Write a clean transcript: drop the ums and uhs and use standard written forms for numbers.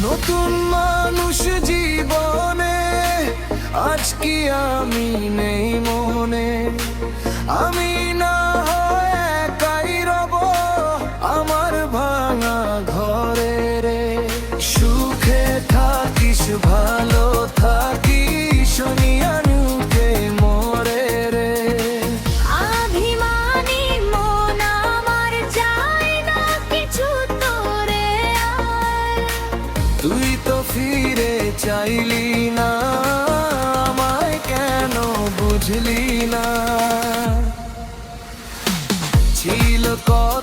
নতুন মানুষ জীবনে, আজ কি আমি নেই মনে, আমি না হয় একাই রব আমার ভাঙা ঘরে রে। সুখে থাকিস ভালো থাকিস শনিয়ানুকে মোরে রে। অভিমানী মন আমার চায় না কিছু তোরে আর। তুই তো ফিরে চাইলি না, আমায় কেন বুঝলি না। ছিল কত